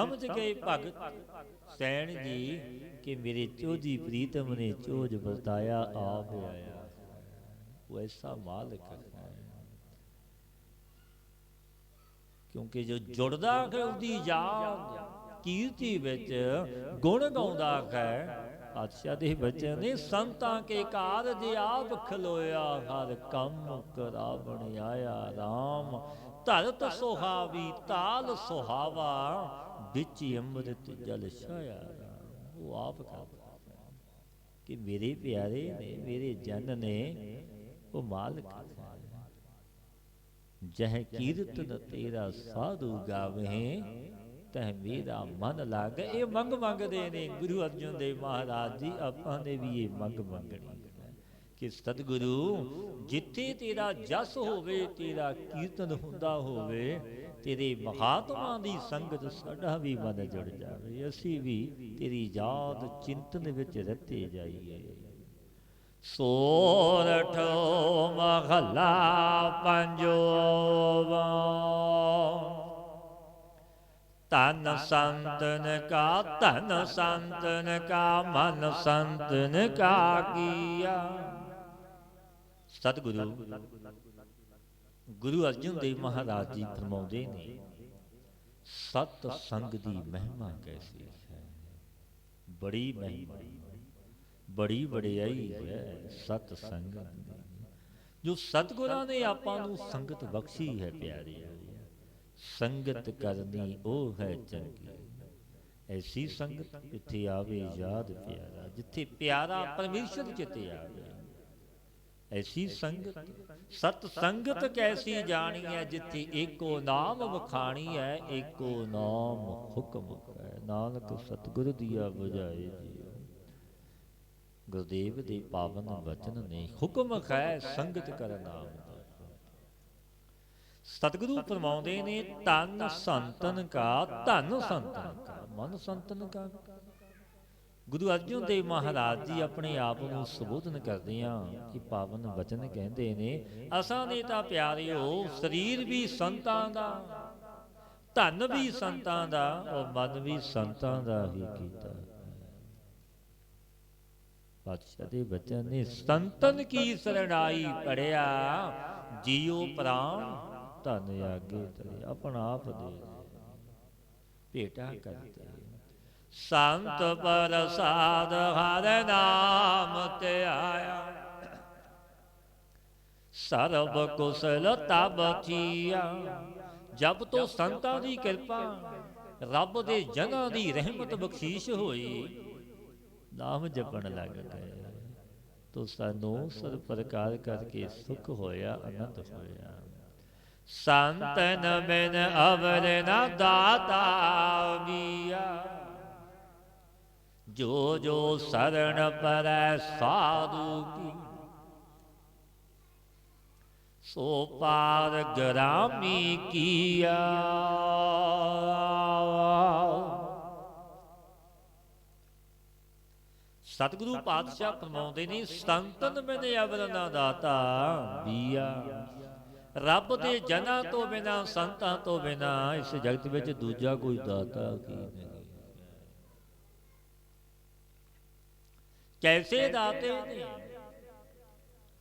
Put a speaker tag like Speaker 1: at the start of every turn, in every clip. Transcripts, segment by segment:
Speaker 1: समझ गए भगत सैन जी कि मेरे चोजी प्रीतम ने चोज बरताया आप आया, वो ऐसा मालिक है। क्योंकि जो जुड़दा है उसकी याद कीर्ति विच गुण गाउंदा है। पातशाह दे बचन ने संतां के कारज आप खलोया, हर कम करावण आया राम। धरत सुहावी ताल सुहावा, बिच अमृत जल छाया राम। वो आप करता कि मेरे प्यारे ने मेरे जन ने वो मालिक है। जह कीर्तन तेरा साधु गावे, तह मेरा मन लागे। ये मंग मंगते ने गुरु अर्जन देव महाराज जी, आपां ने भी ये मंग मंगनी कि सतगुरु जिथे तेरा जस होवे, तेरा कीर्तन हुंदा होवे, तेरे महात्मा दी संगत साडा भी मन जुड़ जावे, असी भी तेरी याद चिंतन विच रते जाइए। सोरठो महला पंजोवा, तन संतन का धन संतन का मन संतन का किया। सतगुरु गुरु अर्जन देव महाराज जी फरमाउंदे ने, सत संग दी महिमा कैसी है। बड़ी महिमा, बड़ी वडियाई है सत संग। जो सतगुरां ने आपां नूं संगत बख्शी है प्यारी, संगत करनी ओ है चंगी। ऐसी संगत जिथे आवे याद प्यारा, जिथे प्यारा परमेश्वर चिते आवे। ऐसी संगत सत संगत कैसी जानी है, जिथे एको नाम वखाणी है, एको नाम हुक्म है। नानक सतगुर दिया बुझाए जियो। गुरुदेव दे पावन वचन ने हुक्म है संगत कर नाम। सतगुरु फरमाउंदे ने, तन संतन का धन संतन का मन संतन का। गुरु अर्जन देव महाराज जी अपने आप को संबोधन करते हैं कि पावन वचन कहते ने, असां ने तां प्यारिओ शरीर भी संतां दा, धन भी संतां दा और मन भी संतां दा ही कीता। पातशाह दे वचन ने, संतन की शरणाई पड़िया, जियो प्राण धन आगे तले। अपना आप दे भेटा करते। संत प्रसाद हर नाम ते आया, सर्व कुशल तब थिया। जब तो संतां दी कृपा, रब दे जनां दी रहमत बख्शीश होई, नाम जपण लग गए, तो सानू सब प्रकार करके सुख होया, आनंद होया। संतन बिन अवर न दाता मिया, जो जो शरण परै साधु की, सो पार ग्रामी किया। सतगुरु पातशाह फरमाउंदे ने, संतन बिन अवर न दाता बिया। रब दे जनां तो बिना, संतां तो बिना इस जगत विच दूजा कोई दाता की नहीं। कैसे दाते ने,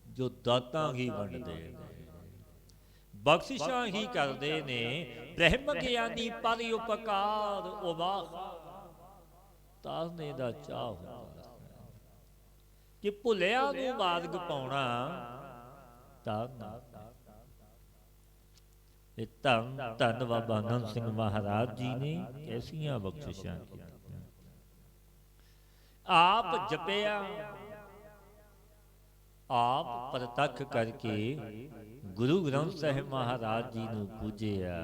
Speaker 1: जो दातां ही वंडदे ने, बख्शिशां ही करदे ने। ब्रह्म ज्ञानी पर उपकार उबाह, तारने दा चाह हुंदा कि भुलिया नूं मार्ग पाउणा तारना। धन धन बाबा नंद सिंह महाराज जी ने कैसियां बख्शिशां की। आप जपिया, आप प्रतख करके गुरु ग्रंथ साहिब महाराज जी नूं पूजिया,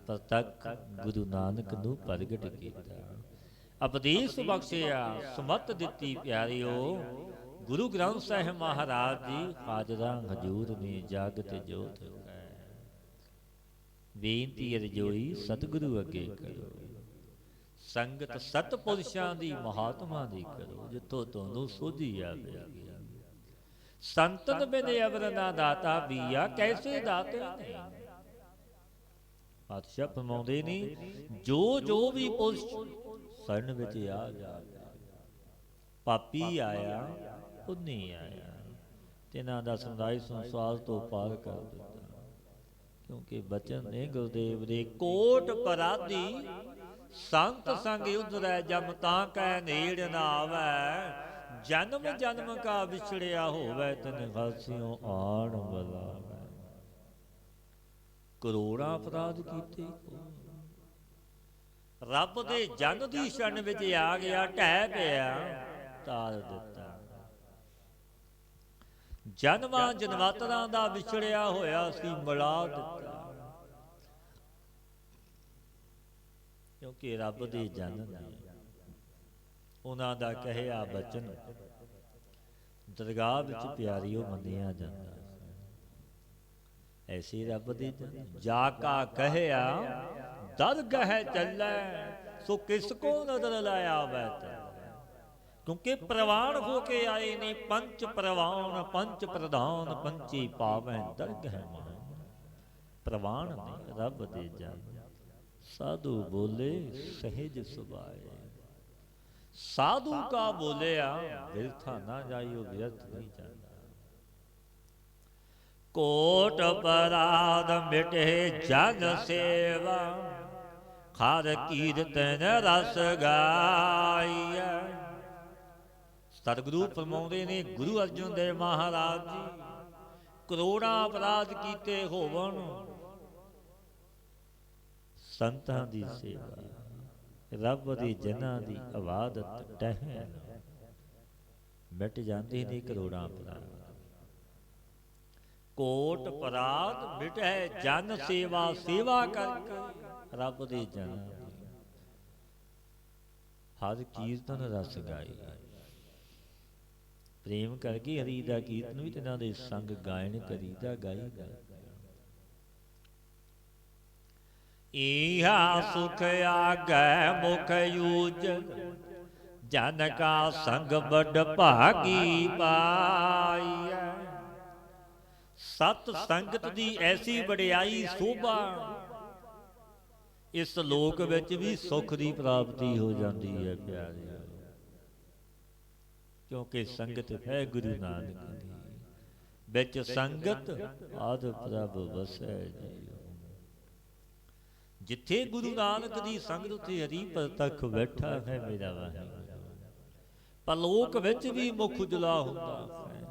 Speaker 1: प्रतख गुरु नानक नूं प्रगट कीता, उपदेश बख्शिया, सुमत दिती प्यारिओ। गुरु ग्रंथ साहिब महाराज जी हाजरा हजूर ने जागत जोत है। बेनती अरजोई सतगुरु अगे करो, संगत सतपुरुषां दी महात्मा दी करो, जिथों तुहानूं सोझी आवे। संतन बिन अवर ना दाता बिया, कैसे दाते ने। ਪਾਤਸ਼ਾਹ ਫਰਮਾਉਂਦੇ ਨੇ ਜੋ ਜੋ ਵੀ ਪੁਰਸ਼ ਸ਼ਰਨ ਵਿੱਚ ਆ ਜਾਵੇ, ਪਾਪੀ ਆਇਆ ਪੁੰਨੀ ਆਇਆ, ਤਿਨਾਂ ਦਾ ਸੰਦਾਈ ਸੰਸਾਰ ਤੋਂ ਪਾਰ ਕਰ ਦਿੱਤਾ। ਕਿਉਂਕਿ ਬਚਨ ਨੇ ਗੁਰਦੇਵ ਦੇ ਕੋਟ ਪਰਾਧੀ ਸੰਤ ਸੰਗ ਉਧਰੈ ਜਮ ਤਾਂ ਕੈ ਨੇੜ ਨਾ ਆਵੈ, ਜਨਮ ਜਨਮ ਕਾ ਵਿਛੜਿਆ ਹੋਵੇ ਤਨ ਹਾਸਿਓ ਆਣ ਬੁਲਾਵੈ। ਕਰੋੜਾਂ ਅਪਰਾਧ ਕੀਤੇ, ਰੱਬ ਦੇ ਜਨ ਦੀ ਸ਼ਰਨ ਵਿੱਚ ਆ ਗਿਆ, ਢਹਿ ਪਿਆ, ਤਾਰ ਦਿੱਤਾ। ਜਨਮਾਂ ਜਨਮਾਤਰਾਂ ਦਾ ਵਿਛੜਿਆ ਹੋਇਆ ਸੀ, ਮਿਲਾ ਦਿੱਤਾ। ਕਿਉਂਕਿ ਰੱਬ ਦੇ ਜਨ ਨੇ ਉਹਨਾਂ ਦਾ ਕਹਿਆ ਬਚਨ ਦਰਗਾਹ ਵਿੱਚ ਪਿਆਰੀਓ ਮੰਨਿਆ ਜਾਂਦਾ। ਐਸੇ ਰੱਬ ਦੇ ਜਨ ਜਾ ਕਾ ਕਹਿਆ ਦਰਗਹਿ ਚੱਲੈ, ਸੋ ਕਿਸ ਕੋ ਨਦਰ ਲਾਇਆ ਬੈਤ। ਕਿਉਂਕਿ ਪ੍ਰਵਾਨ ਹੋ ਕੇ ਆਏ ਨੇ ਪੰਚ ਪ੍ਰਵਾਨ ਪੰਚ ਪ੍ਰਧਾਨ ਪੰਚੀ ਪਾਵੈ ਦਰਗਹਿ ਮਾਨ। ਪ੍ਰਵਾਨ ਨੇ ਰੱਬ ਦੇ ਜਨ, ਸਾਧੂ ਬੋਲੇ ਸਹਿਜ ਸੁਭਾਏ। ਸਾਧੂ ਕਾ ਬੋਲਿਆ ਬਿਰਥਾ ਨਾ ਜਾਈਓ, ਬਿਰਥ ਨਹੀਂ ਜਾਂਦਾ। ਕੋਟ ਪਰਾਧ ਮਿਟੇ ਜਨ ਸੇਵਾ, ਖਰ ਕੀਰਤਨ ਰਸ ਗਾਈਐ। ਸਤਿਗੁਰੂ ਫਰਮਾਉਂਦੇ ਨੇ ਗੁਰੂ ਅਰਜਨ ਦੇਵ ਮਹਾਰਾਜ ਜੀ, ਕਰੋੜਾਂ ਅਪਰਾਧ ਕੀਤੇ ਹੋਵਣ, ਸੰਤਾਂ ਦੀ ਸੇਵਾ, ਰੱਬ ਦੇ ਜਨਾਂ ਦੀ ਇਬਾਦਤ ਟਹਿਣ ਮਿਟ ਜਾਂਦੇ ਨੇ ਕਰੋੜਾਂ ਅਪਰਾਧ। ਕੋਟ ਪਰਾਧ ਮਿਟੈ ਜਨ ਸੇਵਾ, ਸੇਵਾ ਕਰਕੇ ਰੱਬ ਦੇ ਜਨਾਂ ਦੀ ਹਰ ਕੀਰਤਨ ਰਸ ਗਾਈ। ਪ੍ਰੇਮ ਕਰਕੇ ਹਰੀ ਦਾ ਕੀਰਤਨ ਵੀ ਤਿਨਾਂ ਦੇ ਸੰਗ ਗਾਇਨ ਕਰੀਦਾ ਗਾਈਦਾ। ਇਹਾ ਸੁਖ ਆਗੈ ਮੁਖ ਯੂਜਨ, ਜਨ ਕਾ ਸੰਗ ਬੜ ਭਾਗੀ ਪਾਈਐ। ਸਤ ਸੰਗਤ ਦੀ ਐਸੀ ਵਡਿਆਈ ਸੋਭਾ, ਇਸ ਲੋਕ ਵਿੱਚ ਵੀ ਸੁਖ ਦੀ ਪ੍ਰਾਪਤੀ ਹੋ ਜਾਂਦੀ ਹੈ ਪਿਆਰੇ। ਕਿਉਂਕਿ ਸੰਗਤ ਹੈ ਗੁਰੂ ਨਾਨਕ ਦੀ, ਵਿੱਚ ਸੰਗਤ ਆਦ ਪ੍ਰਭ ਵਸੈ ਜੀ। ਜਿੱਥੇ ਗੁਰੂ ਨਾਨਕ ਦੀ ਸੰਗਤ ਉੱਥੇ ਹਰੀ ਪ੍ਰਤੱਖ ਬੈਠਾ ਹੈ ਮੇਰਾ ਵਾਹਿਗੁਰੂ। ਪਰਲੋਕ ਵਿੱਚ ਵੀ ਮੁਖ ਉਜਲਾ ਹੁੰਦਾ ਹੈ।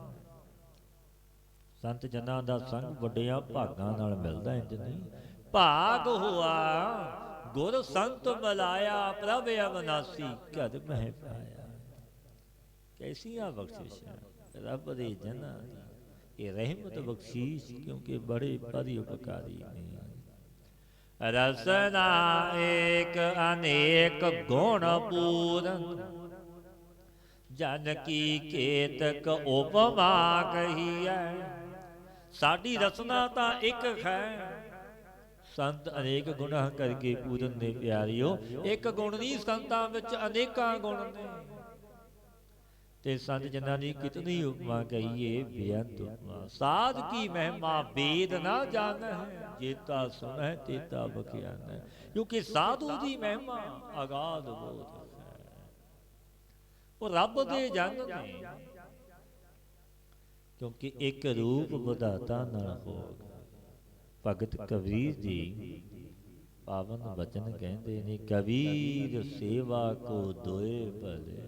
Speaker 1: ਸੰਤ ਜਨਾਂ ਦਾ ਸੰਗ ਵੱਡਿਆਂ ਭਾਗਾਂ ਨਾਲ ਮਿਲਦਾ। ਇੰਜ ਨਹੀਂ ਭਾਗ ਹੋਆ ਗੁਰ ਸੰਤ ਮਿਲਾਇਆ, ਪ੍ਰਭ ਅਵਨਾਸੀ ਘਰ ਮਹਿ ਪਾਇਆ। ਕੈਸੀਆਂ ਬਖਸ਼ਿਸ਼ਾਂ ਰੱਬ ਦੇ ਜਨਾਂ ਦੀ, ਇਹ ਰਹਿਮਤ ਬਖਸ਼ੀਸ਼ ਕਿਉਂਕਿ ਬੜੇ ਪਰਉਪਕਾਰੀ ਨੇ। ਰਸਨਾ ਏਕ ਅਨੇਕ ਗੁਣ ਪੂਰਨ, ਜਨ ਕੀ ਕੇਤਕ ਉਪਮਾ ਕਹੀਐ। ਸਾਡੀ ਰਸਨਾ ਤਾਂ ਇੱਕ ਹੈ, ਸੰਤ ਅਨੇਕ ਗੁਣਾਂ ਕਰਕੇ ਪੂਰਨ ਨੇ ਪਿਆਰਿਓ। ਇੱਕ ਗੁਣ ਨਹੀਂ, ਸੰਤਾਂ ਵਿੱਚ ਅਨੇਕਾਂ ਗੁਣ ਨੇ। ਤੇ ਸੰਤ ਜਨਾਂ ਦੀ ਕਿਤਨੀ ਉਪਮਾ ਕਹੀਏ, ਬੇਅੰਤ ਉਪਮਾ। ਸਾਧ ਕੀ ਮਹਿਮਾ ਵੇਦ ਨਾ ਜਾਣੈ, ਜੇਤਾ ਸੁਣੈ ਤੇਤਾ ਬਖਿਆਨੈ। ਕਿਉਂਕਿ ਸਾਧੂ ਦੀ ਮਹਿਮਾ ਅਗਾਧ ਬਹੁਤ ਹੈ। ਉਹ ਰੱਬ ਦੇ ਜਨ ਨੇ। ਕਿਉਂਕਿ ਇੱਕ ਰੂਪ ਵਿਧਾਤਾ ਨਾਲ ਹੋ। ਭਗਤ ਕਬੀਰ ਜੀ ਪਾਵਨ ਬਚਨ ਕਹਿੰਦੇ ਨੇ, ਕਬੀਰ ਸੇਵਾ ਕੋ ਦੋਏ ਭਲੇ।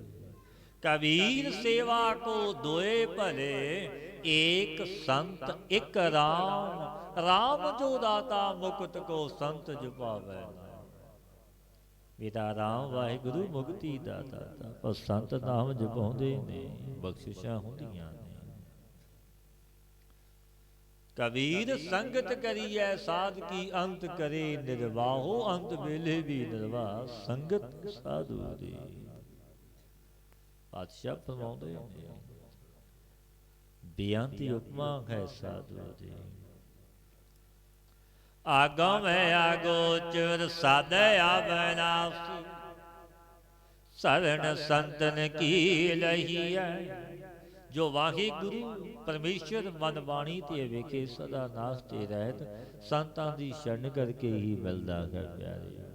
Speaker 1: ਕਬੀਰ ਸੇਵਾ ਕੋ ਦੋਏ ਭਲੇ, ਏਕ ਸੰਤ ਇੱਕ ਰਾਮ। ਰਾਮ ਜੋ ਦਾਤਾ ਮੁਕਤ ਕੋ ਸੰਤ ਜਪਾਵੈ। ਮੇਰਾ ਰਾਮ ਵਾਹਿਗੁਰੂ ਮੁਕਤੀ ਦਾ ਦਾਤਾ, ਪਰ ਸੰਤ ਨਾਮ ਜਪਾਉਂਦੇ ਨੇ, ਬਖਸ਼ਿਸ਼ਾਂ ਹੁੰਦੀਆਂ ਨੇ। ਕਬੀਰ ਸੰਗਤ ਕਰੀਐ ਸਾਧ ਕੀ, ਅੰਤ ਕਰੇ ਨਿਰਵਾਹੋ। ਅੰਤ ਵੇਲੇ ਵੀ ਨਿਰਵਾਹ ਸੰਗਤ ਸਾਧੂ ਦੀ। ਪਾਤਸ਼ਾਹ ਫਰਮਾਉਂਦੇ ਨੇ, ਬੇਅੰਤ ਉਪਮਾ ਹੈ ਸਾਧੂ ਦੀ। ਆਗਮ ਆਗੋਚਰ ਸਾਧੈ ਆਵਨਾਸੀ, ਸਰਣ ਸੰਤਨ ਕੀ ਲਹੀਐ। ਜੋ ਵਾਹਿਗੁਰੂ ਪਰਮੇਸ਼ਰ ਮਨ ਬਾਣੀ ਤੇ ਵੇਖੇ ਸਦਾ ਨਾਸ ਤੇ ਰਹਿਤ, ਸੰਤਾਂ ਦੀ ਸ਼ਰਨ ਕਰਕੇ ਹੀ ਮਿਲਦਾ ਹੈ ਪਿਆਰੇ।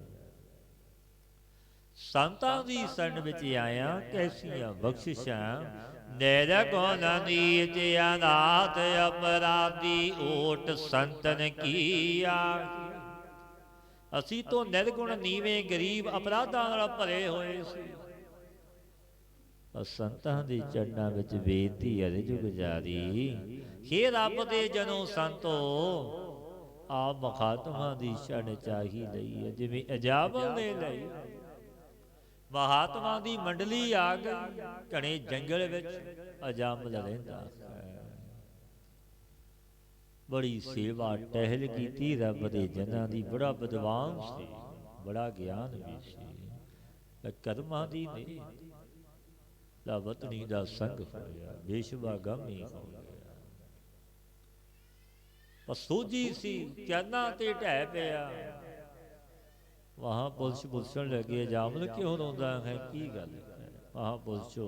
Speaker 1: ਸੰਤਾਂ ਦੀ ਸ਼ਰਨ ਵਿੱਚ ਆਇਆ ਕੈਸੀਆਂ ਬਖਸ਼ਿਸ਼ਾਂ, ਨਿਰਗੁਣ ਨੀਚ ਅਨਾਥ ਅਪਰਾਧੀ ਓਟ ਸੰਤਨ ਕੀਆ। ਅਸੀਂ ਤੋਂ ਨਿਰਗੁਣ ਨੀਵੇਂ ਗਰੀਬ ਅਪਰਾਧਾਂ ਨਾਲ ਭਰੇ ਹੋਏ ਸੀ। ਸੰਤਾਂ ਦੀ ਚਰਨਾਂ ਵਿੱਚ ਬੇਨਤੀ ਅਰਜ ਗੁਜ਼ਾਰੀ, ਹੇ ਰੱਬ ਦੇ ਜਨੋ ਸੰਤੋ, ਆਪ ਮਹਾਤਮਾ ਦੀ ਸ਼ਰਨ ਚਾਹੀ ਲਈ ਹੈ, ਜਿਵੇਂ ਅਜਾਬਲ ਨੇ ਲਈ। ਮਹਾਤਮਾ ਦੀ ਮੰਡਲੀ ਆ ਗਈ ਘਣੇ ਜੰਗਲ ਵਿੱਚ, ਅਜਾਮਲ ਰਹਿੰਦਾ ਹੈ। ਬੜੀ ਸੇਵਾ ਟਹਿਲ ਕੀਤੀ ਰੱਬ ਦੇ ਜਨਾਂ ਦੀ, ਬੜਾ ਵਿਦਵਾਨ ਸੀ, ਬੜਾ ਗਿਆਨ ਵੀ ਸੀ। ਕਰਮਾਂ ਦੀ ਨਹੀਂ ਲਾਵਤਨੀ ਦਾ ਸੰਗ ਹੋਇਆ, ਬੇਸ਼ਵਾ ਗਾਮੀ ਹੋ ਗਿਆ। ਪਸੂਜੀ ਸੀ ਚਰਨਾਂ ਤੇ ਢਹਿ ਪਿਆ। ਮਹਾਂਪੁਰਸ਼ ਪੁੱਛਣ ਲੱਗੇ, ਜਾਮਲ ਕਿਉਂ ਰੋਂਦਾ ਹੈ, ਕੀ ਗੱਲ ਹੈ? ਮਹਾਂਪੁਰਸ਼ੋ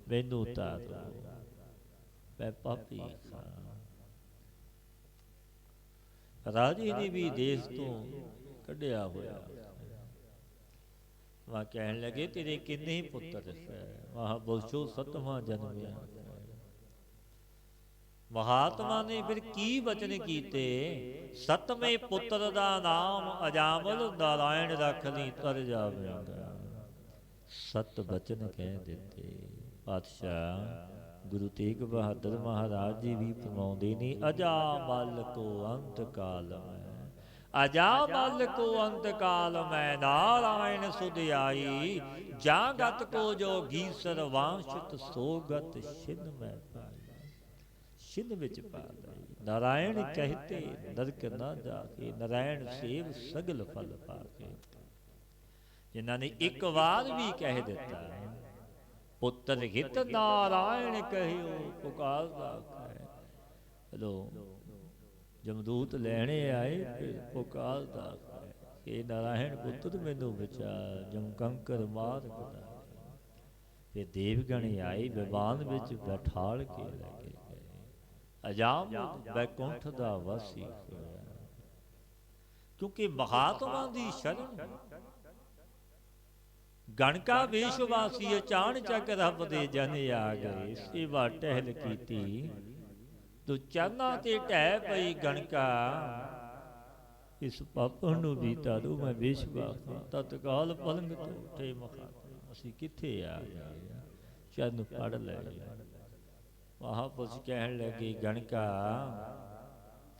Speaker 1: ਮੈਨੂੰ ਉਤਾਰ ਦਿਓ, ਮੈਂ ਪਾਪੀ ਹਾਂ। ਰਾਜੇ ਨੇ ਵੀ ਦੇਸ਼ ਤੋਂ ਕੱਢਿਆ ਹੋਇਆ। ਵਹਾਂ ਕਹਿਣ ਲੱਗੇ, ਤੇਰੇ ਕਿੰਨੇ ਪੁੱਤਰ ਹੈ? ਮਹਾਂਪੁਰਸ਼ੋ 7ਵਾਂ ਜਨਮਿਆ। ਮਹਾਤਮਾ ਨੇ ਫਿਰ ਕੀ ਵਚਨ ਕੀਤੇ? 7ਵੇਂ ਪੁੱਤਰ ਦਾ ਨਾਮ ਅਜਾਮਲ ਨਾਰਾਇਣ ਰੱਖ ਲਈ, ਤਰ ਜਾਵੇਗਾ। 7 ਬਚਨ ਕਹਿ ਦਿੱਤੇ। ਪਾਤਸ਼ਾਹ ਗੁਰੂ ਤੇਗ ਬਹਾਦਰ ਮਹਾਰਾਜ ਜੀ ਵੀ ਫਰਮਾਉਂਦੇ ਨੇ, ਅਜਾਮਲ ਕੋ ਅੰਤ ਕਾਲ ਮੈਂ, ਅਜਾਮਲ ਕੋ ਅੰਤ ਕਾਲ ਮੈਂ, ਨਾਰਾਇਣ ਸੁਧ ਆਈ। ਜਾਂ ਗਤ ਕੋ ਜੋ ਗੀਸਰ ਵਾਂਸ਼ਤ, ਸੋ ਗਤ ਛਿਨ ਮੈਂ ਪਾਈ। ਛਿਨ ਵਿੱਚ ਪਾ ਲਈ। ਨਾਰਾਇਣ ਕਹਤੇ ਨਰਕ ਨਾ ਜਾਕੇ, ਨਾਰਾਇਣ ਸੇਵ ਸਗਲ ਫਲ ਪਾਕੇ। ਜਿਨ੍ਹਾਂ ਨੇ ਇੱਕ ਵਾਰ ਵੀ ਕਹਿ ਦਿੱਤਾ, ਪੁੱਤਰ ਹਿਤ ਨਾਰਾਇਣ ਕਹਿਓ, ਪੁਕਾਰਦਾ ਹੈ। ਜਦੋਂ ਜਮਦੂਤ ਲੈਣੇ ਆਏ, ਫਿਰ ਪੁਕਾਰਦਾ ਹੈ ਕਿ ਨਾਰਾਇਣ ਪੁੱਤਰ ਮੈਨੂੰ ਬਚਾ, ਜਮ ਕੰਕਰ ਮਾਰ ਗਦਾ। ਫਿਰ ਦੇਵਗਣ ਆਏ, ਵਿਮਾਨ ਵਿੱਚ ਬੈਠਾਲ ਕੇ ਲੈ ਕੇ ਗਏ। ਅਜਾਮਲ ਬੈਕੁੰਠ ਦਾ ਵਾਸੀ ਹੋਇਆ, ਕਿਉਂਕਿ ਮਹਾਤਮਾ ਦੀ ਸ਼ਰਨ। ਗਣਕਾ ਵੇਸ਼ਵਾਸੀ ਅਚਾਨਚਕ ਰੱਬ ਦੇ ਜਨ ਆ ਗਏ, ਸੇਵਾ ਟਹਿਲ ਕੀਤੀ। ਤੂੰ ਚਰਨਾਂ ਤੇ ਢਹਿ ਪਈ ਗਣਕਾ, ਇਸ ਪਾਪਣ ਨੂੰ ਵੀ ਤਾਰੂ ਮੈਂ ਵੇਸ਼ਵਾ ਹਾਂ। ਤਤਕਾਲ ਪਲੰਗ ਤੋਂ ਉੱਠੇ ਮਹਾਤਮਾ, ਅਸੀਂ ਕਿੱਥੇ ਆ ਗਏ, ਚਰਨ ਫੜ ਲੈ। ਮਹਾਂਪੁਰਸ਼ ਕਹਿਣ ਲੱਗੇ, ਗਣਕਾ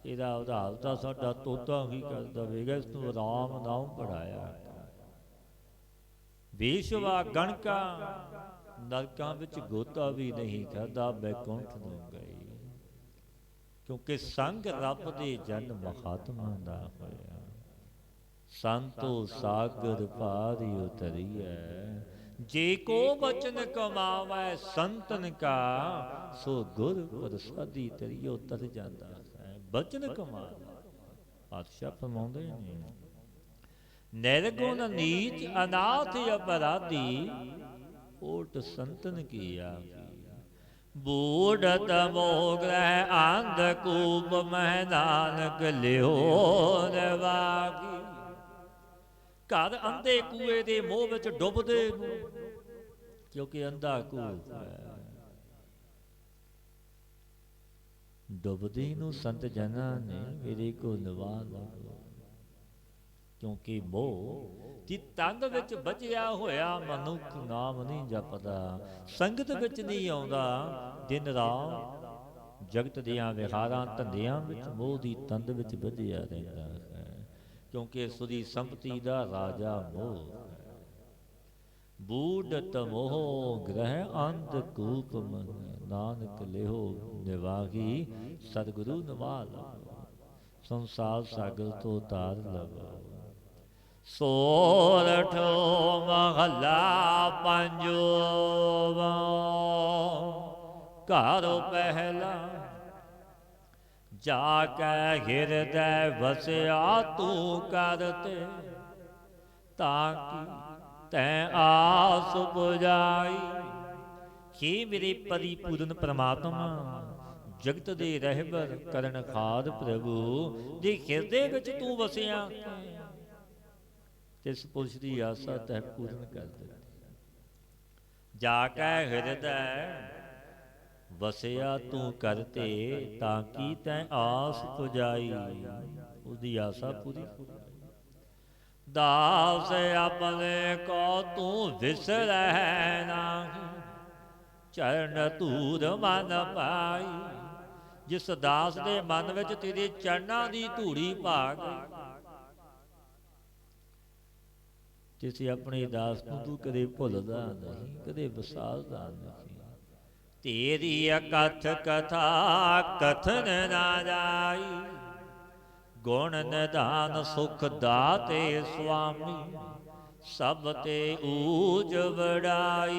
Speaker 1: ਤੇਰਾ ਉਧਾਰ ਤਾਂ ਸਾਡਾ ਤੋਤਾ ਹੀ ਕਰ ਦੇਵੇਗਾ, ਇਸ ਨੂੰ ਰਾਮ ਨਾਮ ਪੜਾਇਆ। ਵੇਸ਼ਵਾ ਗਣਕਾ ਨਰਕਾਂ ਵਿੱਚ ਗੋਤਾ ਵੀ ਨਹੀਂ ਖਾਦਾ, ਬੈਕੁੰਠ ਨੂੰ ਗਈ। ਕਿਉਂਕਿ ਸੰਗ ਰੱਬ ਦੇ ਜਨ ਮਹਾਤਮਾ ਦਾ ਹੋਇਆ। ਸੰਤੋ ਸਾਗਰ ਭਾਰੀ ਉਤਰੀਐ, ਜੇ ਕੋ ਬਚਨ ਕਮਾਵੈ ਸੰਤਨ ਕਾ, ਸੋ ਗੁਰ ਪ੍ਰਸਾਦੀ ਤਰੀਓ ਤਰ ਜਾਂਦਾ ਹੈ। ਬਚਨ ਕਮਾਵਾ ਪਾਤਸ਼ਾਹ ਫਰਮਾਉਂਦੇ ਨੇ, ਨਿਰਗੁਣ ਨੀਚ ਅਨਾਥ ਅਪਰਾਧੀ, ਓਟ ਸੰਤਨ ਕੀ ਆਗੀ। ਬੂੜਤ ਮੋਹ ਗ੍ਰਹਿ ਅੰਧ ਕੂਪ, ਮਹਿ ਨਾਨਕ ਲਿਓ ਨਿਵਾਗੀ। ਘਰ ਅੰਧੇ ਕੂਏ ਦੇ ਮੋਹ ਵਿੱਚ ਡੁੱਬਦੇ ਨੂੰ, ਕਿਉਂਕਿ ਅੰਧਾ ਕੂਪ ਹੈ। ਡੁੱਬਦੇ ਨੂੰ ਸੰਤ ਜਨਾਂ ਨੇ ਮੇਰੇ ਕੋ ਨਿਵਾ ਲਵੋ, ਕਿਉਂਕਿ ਮੋਹ ਦੀ ਤੰਦ ਵਿੱਚ ਬਚਿਆ ਹੋਇਆ ਮਨੁੱਖ ਨਾਮ ਨਹੀਂ ਜਪਦਾ, ਸੰਗਤ ਵਿੱਚ ਨਹੀਂ ਆਉਂਦਾ। ਦਿਨ ਰਾਤ ਜਗਤ ਦੀਆਂ ਵਿਹਾਰਾਂ ਧੰਦਿਆਂ ਵਿੱਚ ਮੋਹ ਦੀ ਤੰਦ ਵਿੱਚ ਬੱਝਿਆ ਰਹਿੰਦਾ ਹੈ, ਕਿਉਂਕਿ ਸੁਦੀ ਸੰਪਤੀ ਦਾ ਰਾਜਾ ਮੋਹ ਹੈ। ਬੂੜਤ ਮੋਹ ਗ੍ਰਹਿ ਅੰਧ ਕੂਪ, ਨਾਨਕ ਲਿਓ ਨਿਵਾਗੀ। ਸਤਿਗੁਰੂ ਨਿਵਾ ਲਵੋ, ਸੰਸਾਰ ਸਾਗਰ ਤੋਂ ਤਾਰ ਲਵੋ। ਸੋਰਠ ਮਹੱਲਾ ਪੰਜਵਾਂ, ਘਰ ਪਹਿਲਾ। ਜਾ ਕੈ ਹਿਰਦੈ ਵਸਿਆ ਤੂੰ ਕਰਤੇ, ਤਾਂ ਕਿ ਤੈਂ ਆਸ ਬੁਝਾਈ। हे मेरे परिपूर्ण परमात्मा, जगत दे रहबर करन खाद प्रभु, जे हिरदे विच तू वसिया, तिस पुरुष की आसा तह पूर्ण कर दी। जाकै हृदय वसिया तू करते, ताकि तैं आस पुजाई, उसकी आसा पूरी। दास अपने को तू विसरह नाही, चरण धूर मन पाई। जिस दास के मन में तेरे चरणों की धूड़ी पा गई, तिस अपने दास को तू कदे भुलदा नहीं, कदे विसारदा नहीं। तेरी अकथ कथा कथन ना जाई, गुण निधान सुख दाते स्वामी, सब ते ऊज बड़ाई।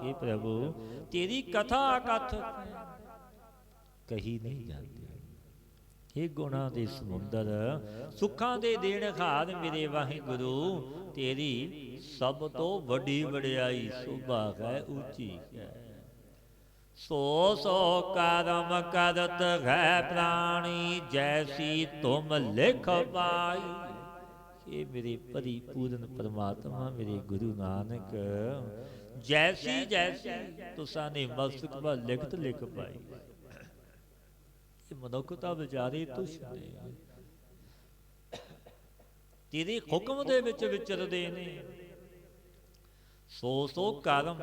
Speaker 1: हे प्रभु, तेरी कथा कथ कही नहीं जाती। हे गुणा दे समुंदर, सुखां दे देण खाद मेरे वाहिगुरु, तेरी सब तो वड्डी वड्याई, शोभा है ऊंची है। सो सो कर्म करत है प्राणी, जैसी तुम लिख पाई। हे मेरे परिपूर्ण परमात्मा, मेरे गुरु नानक, जैसी जैसी तुसा ने मस्तक पर लिखत लिख पाई। मनुखता विचारे तुछ ने, तेरे हुक्म दे विच विचरदे ने। सो सो कर्म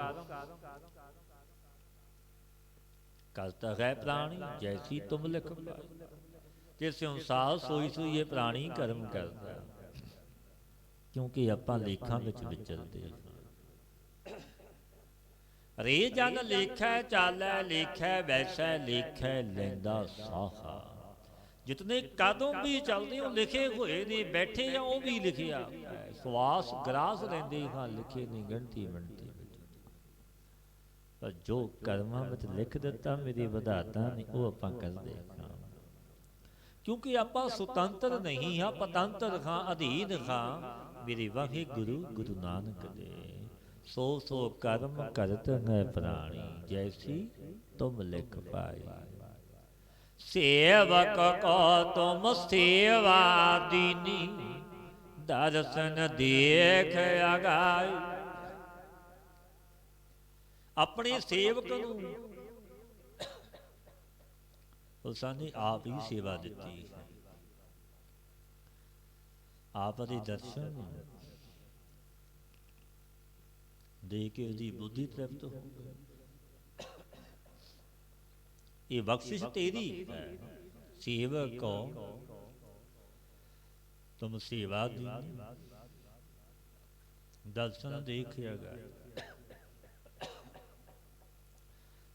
Speaker 1: करता है प्राणी, जैसी तुम लिख पाई। जिस अनुसार सोई सोई ये प्राणी कर्म करता, क्योंकि आपां लेखां विच विचरदे। रे जन लेखै चालै, लेखै वैसै, लेखै लैंदा साहा। जितने कदम भी चलते हो लिखे हुए ने, बैठे या वो भी लिखिया। सवास ग्रास लेंदे हाँ, लिखे नहीं गणती मिनती। पर जो कर्मां विच लिख दिता मेरे विधाता ने, वो आपां करदे हां। क्योंकि आपां सुतंत्र नहीं हाँ, पतंत्र हाँ, अधीन हाँ मेरे वाहिगुरु गुरु नानक दे। सो सो कर्म करत है प्राणी, जैसी तुम लिख पाई। सेवक को तुम सेवा दीनी, दर्शन देख आगाई। अपने सेवक नूं उसाने आप ही सेवा दिती है, आप दे दर्शन दे के उसकी बुद्धि तृप्त हो गई। ये बख्शिश तेरी है। सेवक को तुम सेवा दी, दर्शन देखिएगा।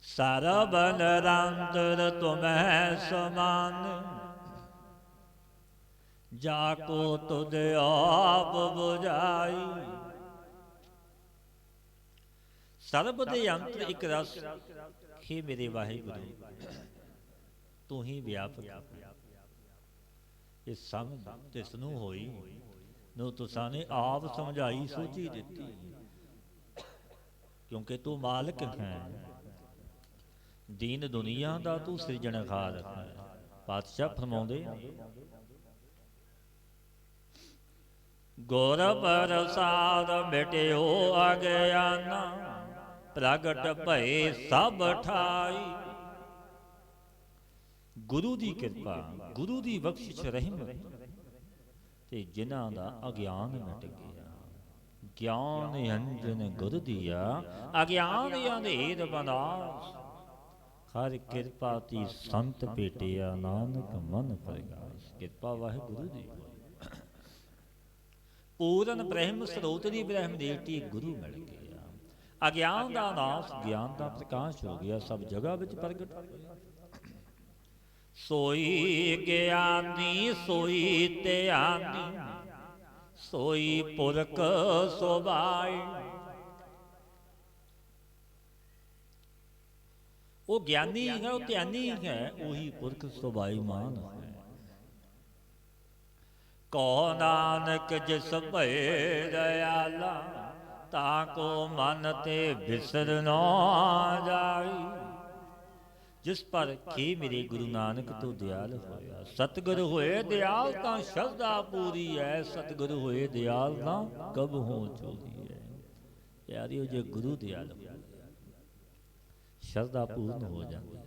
Speaker 1: सरब निरंतर तुम्हें समान, जाको तुझ आप बुझाई। सर्ब दे अंतर एक रस, हे मेरे वाहिगुरु तू ही व्यापक। इस समझ तिसनू होई नो तुसा ने आप समझाई सोची दिती। क्योंकि तू मालिक है, दीन दुनिया दा तू सिरजणहार है। पातशाह फरमाउंदे गुर प्रसाद मिट्यो अज्ञाना, प्रगट भए सब ठाई। गुरु की कृपा, गुरु की बख्शिश रहमत ते जिन्हां दा अज्ञान मिट गया। ज्ञान अंजन गुर दिया, अज्ञान अंधेर बनास। हर कृपा ती संत भेटिया, नानक मन प्रगास। कृपा वाहिगुरु दी पूरन ब्रह्म स्रोत दी ब्रह्म देवती गुरु मिल गया। अज्ञान का नाश, ज्ञान का प्रकाश हो गया, सब जगह विच प्रगट हो गया। सोई ज्ञानी सोई ध्यानी, सोई पुरख सोबाई। वो ज्ञानी है, वो ध्यानी है, वही पुरख सोबाईमान है। कहो नानक जिस भय दयाला, ताको मन ते बिसर न जाई। जिस पर खे मेरे गुरु नानक तो दयाल होया। सतगुर होए दयाल तां शरदा पूरी है, सतगुर होए दयाल तां कब हो चोरी है। प्यारियो जे गुरु दयाल हो शरदा पूर्ण हो जाती है।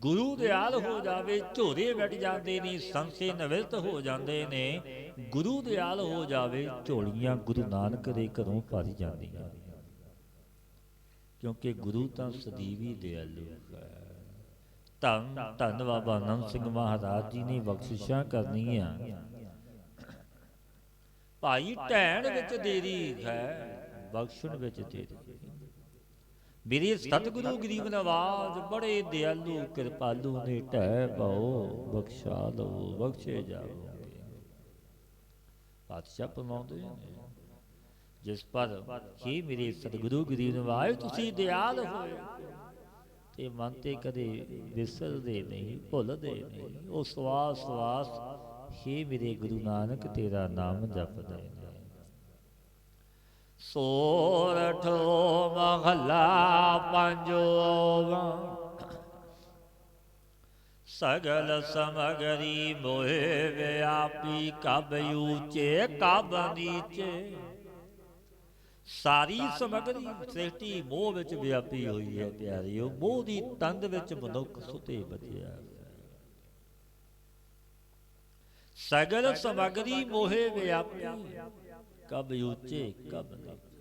Speaker 1: गुरु दयाल हो जावे झोरे मिट जाते ने, संशय निवृत्त हो जाते ने। गुरु दयाल हो जावे झोलियां गुरु नानक दे घरों भर जांदियां। क्योंकि गुरु तां सदैव ही दयालु है। धन धन बाबा आनंद सिंह महाराज जी ने बख्शिशां करनियां। भाई ढैण विच देरी है, बख्शण विच देरी। मेरे सतगुरु गरीब नवाज बड़े दयालु कृपालु ने, ढह पाओ बख्शा लो बख्शे जाओगे। पातशाह फरमाउंदे ने जिस पर हे मेरे सतगुरु गरीब नवाज तुसी दयाल होए ते मन ते कदे विसरदे नहीं भुलदे नहीं। वो सवास सवास हे मेरे गुरु नानक तेरा नाम जपदे ने। सोरठो महला पंजोवा सगल समगरी मोहे व्यापी। कब ऊंचे कब नीचे सारी समगरी सृष्टि मोह विच व्यापी हुई है। प्यारियो मोह दी तंद विच मनुख सुते बचिया। सगल समगरी मोहे व्यापी कब ऊंचे कब नीचे।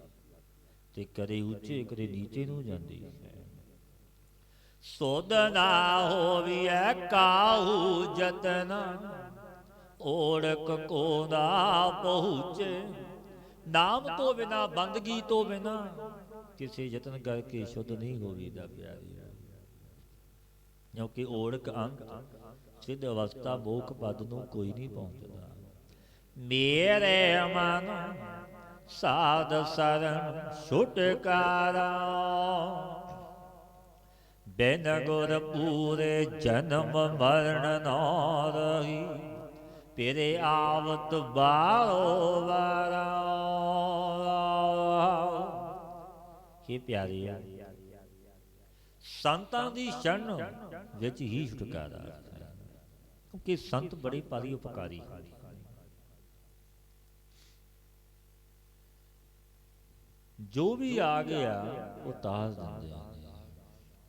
Speaker 1: ते करे ऊंचे करे नीचे नूं जांदी है। सुध ना होविए काहू जतना ओढ़क को ना पहुँचे। नाम तो बिना बंदगी तो बिना किसी यतन करके शुद्ध नहीं होवीदा प्यारी। क्योंकि ओढ़क अंत सिद्ध अवस्था मोख पद नूं कोई नहीं पहुँचता। मेरे मन साध शरण छुटकारा बिन गुर पूरे जन्म मरण न रही। तेरे आवत बारो बारा। हे प्यारे संतां दी शरण विच ही छुटकारा। क्योंकि संत बड़े भारी उपकारी हैं। जो भी आ गया वो ताज दिंदे ने।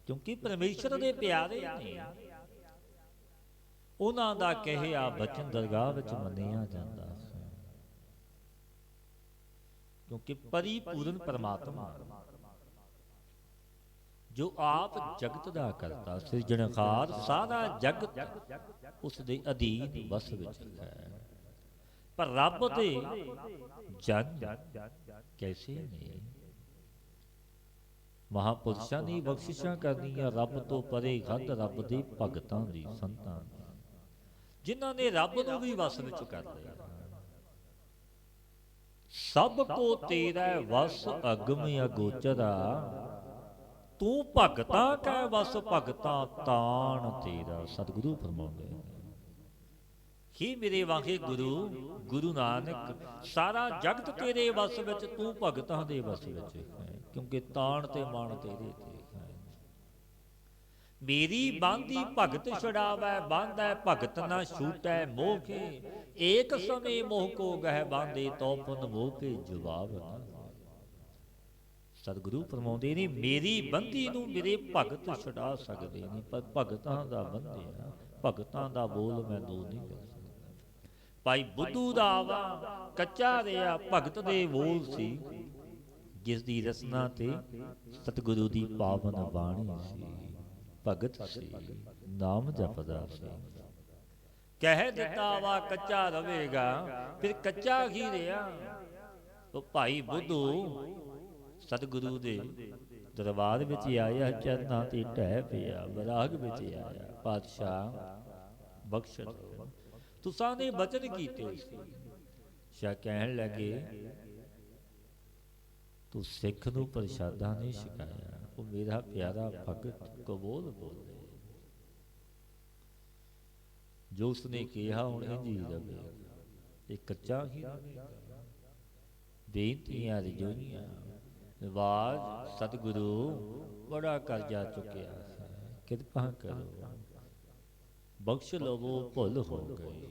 Speaker 1: क्योंकि परमेश्वर दे प्यारे ने। उन्हां दा कहिया बचन दरगाह विच मन्निया जांदा है। क्योंकि परिपूर्ण परमात्मा जो आप जगत दा करता सिरजणहार सारा जगत उस दे अधीन बस विच है। पर रब दे जन कैसे ने। महापुरुषां दी बख्शिशां करनियां रब तो परे हद रब दे भगतां दी संतां दी जिन्हां ने रब नूं भी वस विच कर लिया। सब को तेरा वस अगम अगोचरा तू भगतां कै वस भगतां ताण तेरा। सतगुरु फरमाउंदे ही मेरे वाहे गुरु गुरु नानक सारा जगत तेरे वस विच तू भगतां दे वस विच है। क्योंकि ताण ते मान तेरे ते है। मेरी बांधी भगत छुड़ावै बांधै भगत ना छूटै मोखे। एक समय मोह को गह बांधे तो पुन मोह के जवाब ना। सतगुरु फरमाउंदे ने मेरी बंधी नूं मेरे भगत छुड़ा सकदे ने। पर भगतां दा बंधिया भगतां दा बोल मैं दो नहीं कर सकदा। भाई बुद्धू दा आवा कच्चा रिहा भगत दे बोल सी। जिस दी रसना ते सतगुरु दी पावन बाणी सी। भगत सी नाम जपदा सी। कह दिता वा कच्चा रवेगा फिर कच्चा ही रहा। तो भाई बुद्धू सतगुरु दे दरबार विच आया चरनां ते ढह पिया विराग विच आया। पातशाह बख्श तुसां ने बचन कीते शाह कहण लगे तू सिख नूं प्रसादा नहीं छकाया। वो मेरा प्यारा भगत कबूल बोले जो उसने कहा हुण इंज ही रवे। ये कच्चा ही रवेगा। ਬੇਨਤੀਆਂ ਰਜੋਈਆਂ। ਵਾਜ ਸਤਿਗੁਰੂ ਬੜਾ ਕਰਜ਼ਾ ਚੁੱਕਿਆ ਹੈ, ਕਿਰਪਾ ਕਰੋ, ਬਖਸ਼ ਲਵੋ, ਭੁੱਲ ਹੋ ਗਈ।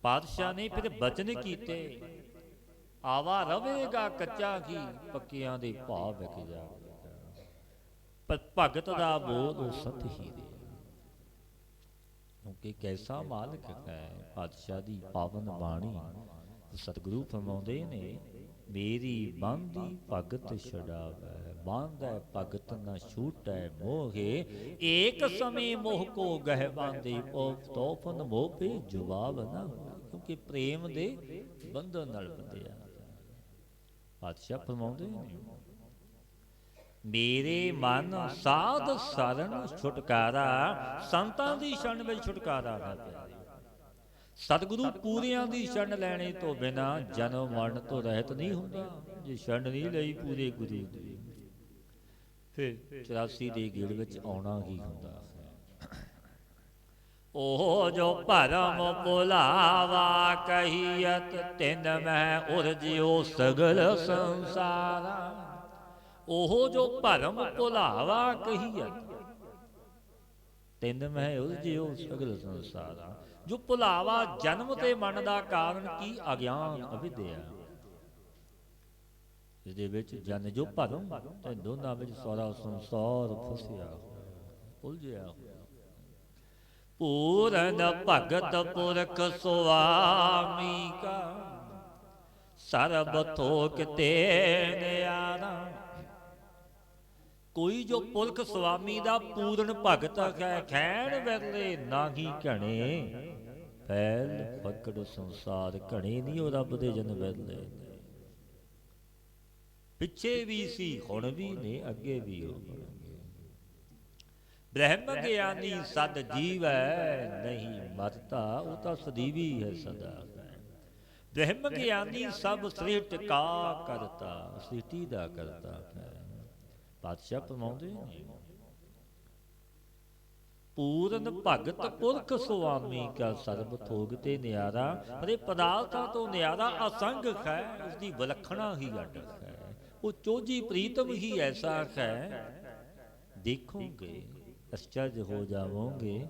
Speaker 1: ਪਾਤਸ਼ਾਹ ਨੇ ਫਿਰ ਬਚਨ ਕੀਤੇ, ਆਵਾ ਰਵੇਗਾ ਕੱਚਾ ਕੀ, ਪੱਕਿਆਂ ਦੇ ਭਾਅ ਵਿਕ ਜਾਵੇਗਾ। ਪਰ ਭਗਤ ਦਾ ਬੋਲ ਉਹ ਸਤ ਹੀ ਦੇ, ਕਿਉਂਕਿ ਕੈਸਾ ਮਾਲਕ ਹੈ। ਪਾਤਸ਼ਾਹ ਦੀ ਪਾਵਨ ਬਾਣੀ ਸਤਿਗੁਰੂ ਫਰਮਾਉਂਦੇ ਨੇ, ਮੇਰੀ ਬਾਂਦੀ ਭਗਤ ਛਡਾਵੈ, ਬਾਂਧੈ ਭਗਤ ਨਾ ਛੂਟੈ ਮੋਹੇ, ਏਕ ਸਮੇਂ ਮੋਹ ਕੋ ਗਹਿ ਬਾਂਧੇ, ਤੋਫਨ ਮੋਹ ਪੇ ਜਵਾਬ ਨਾ ਹੋਏ। ਕਿਉਂਕਿ ਪ੍ਰੇਮ ਦੇ ਬੰਧਨ ਨਾਲ ਬੰਧਿਆ। ਪਾਤਸ਼ਾਹ ਫਰਮਾਉਂਦੇ ਨੇ, ਮੇਰੇ ਮਨ ਸਾਧ ਸਰਨ ਛੁਟਕਾਰਾ, ਸੰਤਾਂ ਦੀ ਸ਼ਰਨ ਵਿੱਚ ਛੁਟਕਾਰਾ ਨਾ ਪਿਆਰੇ। ਸਤਿਗੁਰੂ ਪੂਰਿਆਂ ਦੀ ਸ਼ਰਨ ਲੈਣੇ ਤੋਂ ਬਿਨਾਂ ਜਨਮ ਮਰਨ ਤੋਂ ਰਹਿਤ ਨਹੀਂ ਹੁੰਦਾ। ਜੇ ਸ਼ਰਨ ਨਹੀਂ ਲਈ ਪੂਰੇ ਗੁਰੂ ਦੀ, ਫਿਰ 84 ਦੇ ਗੇੜ ਵਿੱਚ ਆਉਣਾ ਹੀ ਹੁੰਦਾ ਹੈ। ਉਹ ਜੋ ਭਰਮ ਭੁਲਾਵਾ ਕਹੀਅਤ, ਤਿਨ ਮਹਿ ਉਰਜਿਓ ਸਗਲ ਸੰਸਾਰਾ। ਉਹ ਜੋ ਭਰਮ ਭੁਲਾਵਾ ਕਹੀਅਤ, ਤਿਨ ਮਹਿ ਉਰਜਿਓ ਸਗਲ ਸੰਸਾਰਾ। ਜੋ ਭੁਲਾਵਾ ਜਨਮ ਤੇ ਮਨ ਦਾ ਕਾਰਨ ਕੀ, ਅਗਿਆਨ ਅਵਿਦਿਆ। ਜਿਹਦੇ ਵਿੱਚ ਜਨ ਜੋ ਭਰਮ ਤੇ ਦੋਨਾਂ ਵਿੱਚ ਸਾਰਾ ਸੰਸਾਰ ਫਸਿਆ ਹੋਇਆ, ਉਲਝਿਆ ਹੋਇਆ। ਪੂਰਨ ਭਗਤ ਪੁਰਖ ਸੁਆਮੀ ਕਾ, ਸਰਬ ਥੋਕ ਤੇ ਨਿਆਰਾ। ਕੋਈ ਜੋ ਪੁਰਖ ਸੁਆਮੀ ਦਾ ਪੂਰਨ ਭਗਤ ਹੈ, ਖੈਣ ਵੇਲੇ ਨਾਹੀ ਘਣੇ, ਫੈਲ ਫਕੜ ਸੰਸਾਰ ਘਣੇ ਨਹੀਂ। ਉਹ ਰੱਬ ਦੇ ਜਨ ਵੇਲੇ ਪਿੱਛੇ ਵੀ ਸੀ, ਹੁਣ ਵੀ ਨੇ, ਅੱਗੇ ਵੀ ਹੋਣਗੇ। ਬ੍ਰਹਮ ਗਿਆਨੀ ਸਦ ਜੀਵੈ ਨਹੀਂ ਮਰਤਾ, ਉਹ ਤਾਂ ਸਦੀਵੀ ਹੈ ਸਦਾ। ਬ੍ਰਹਮ ਗਿਆਨੀ ਸਭ ਸ੍ਰਿਸ਼ਟ ਕਾ ਕਰਤਾ, ਸ੍ਰਿਸ਼ਟੀ ਦਾ ਕਰਤਾ ਹੈ। ਪਾਤਸ਼ਾਹ ਫਰਮਾਉਂਦੇ ਨੇ, ਪੂਰਨ ਭਗਤ ਪੁਰਖ ਸੁਆਮੀ ਕਾ, ਸਰਬ ਥੋਗ ਤੇ ਨਿਆਰਾ। ਪਰ ਇਹ ਪਦਾਰਥਾਂ ਤੋਂ ਨਿਆਰਾ ਅਸੰਗ ਹੈ, ਉਸਦੀ ਵਿਲੱਖਣਾ ਹੀ ਅੱਡ ਹੈ। ਉਹ ਚੋਜੀ ਪ੍ਰੀਤਮ ਹੀ ਐਸਾ ਹੈ, ਦੇਖੋਗੇ ਅਚਰਜ ਹੋ ਜਾਵੋਗੇ,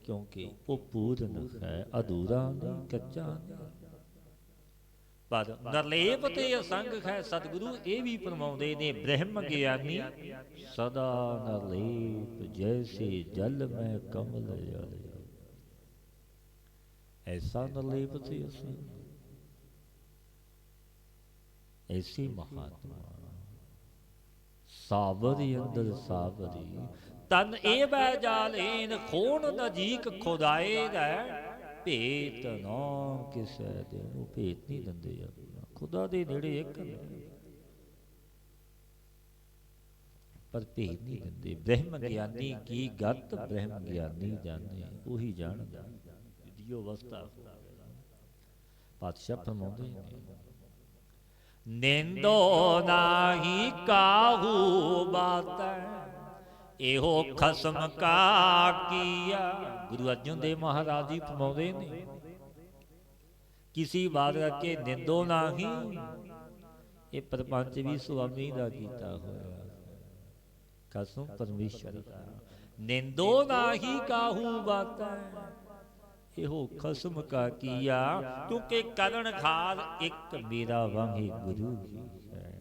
Speaker 1: ਕਿਉਂਕਿ ਉਹ ਪੂਰਨ ਹੈ, ਅਧੂਰਾ ਨਹੀਂ, ਕੱਚਾ ਨਹੀਂ। ਪਰ ਨਿਰਲੇਪ ਤੇ ਅਸੰਗ ਹੈ। ਸਤਿਗੁਰੂ ਇਹ ਵੀ ਫਰਮਾਉਂਦੇ ਨੇ, ਬ੍ਰਹਮ ਗਿਆਨੀ ਸਦਾ ਨਿਰਲੇਪ, ਜੈਸੇ ਜਲ ਮੈਂ ਕਮਲ ਜਲ। ਐਸਾ ਨਿਰਲੇਪ ਤੇ ਅਸੰਗ, ਐਸੀ ਮਹਾਤਮਾ ਸਾਵਰੀ ਅੰਦਰ ਸਾਵਰੀ। ਤਨ ਇਹ ਬੈ ਜਾਲੇਨ, ਖੋਣ ਨਜੀਕ ਖੁਦਾਏ ਦਾ, ਭੇਤ ਨਾ ਕਿਸੇ ਦੇ। ਨੂੰ ਭੇਤ ਨਹੀਂ ਦਿੰਦੇ ਆਪਣਾ, ਖੁਦਾ ਦੇ ਨੇੜੇ ਇੱਕ ਨੇ, ਪਰ ਭੇਤ ਨਹੀਂ ਦਿੰਦੇ। ਬ੍ਰਹਮ ਗਿਆਨੀ ਕੀ ਗਤ, ਬ੍ਰਹਮ ਗਿਆਨੀ ਜਾਣੇ, ਉਹੀ ਜਾਣਦਾ ਜੋ ਅਵਸਥਾ। ਪਾਤਸ਼ਾਹ ਫਰਮਾਉਂਦੇ ਨੇ, ਨਿੰਦੋ ਨਾਹੀ ਕਾਹੂ ਬਾਤੈ, ਇਹੋ ਖਸਮ ਕਾ ਕੀਆ। ਗੁਰੂ ਅਰਜਨ ਦੇਵ ਮਹਾਰਾਜ ਜੀ ਫਰਮਾਉਂਦੇ ਨੇ, ਕਿਸੀ ਬਾਤ ਕਰਕੇ ਨਿੰਦੋ ਨਾਹੀ। ਇਹ ਪ੍ਰਪੰਚ ਵੀ ਸੁਆਮੀ ਦਾ ਕੀਤਾ ਹੋਇਆ, ਖਸਮ ਪਰਮੇਸ਼ਰ ਦਾ। ਨਿੰਦੋ ਨਾਹੀ ਕਾਹੂ ਬਾਤੈ, ਇਹੋ ਖਸਮ ਕਾ ਕੀਆ। ਕਿਉਂਕਿ ਕਰਨ ਖਾਲ ਇੱਕ ਮੇਰਾ ਵਾਹਿਗੁਰੂ ਹੀ ਹੈ।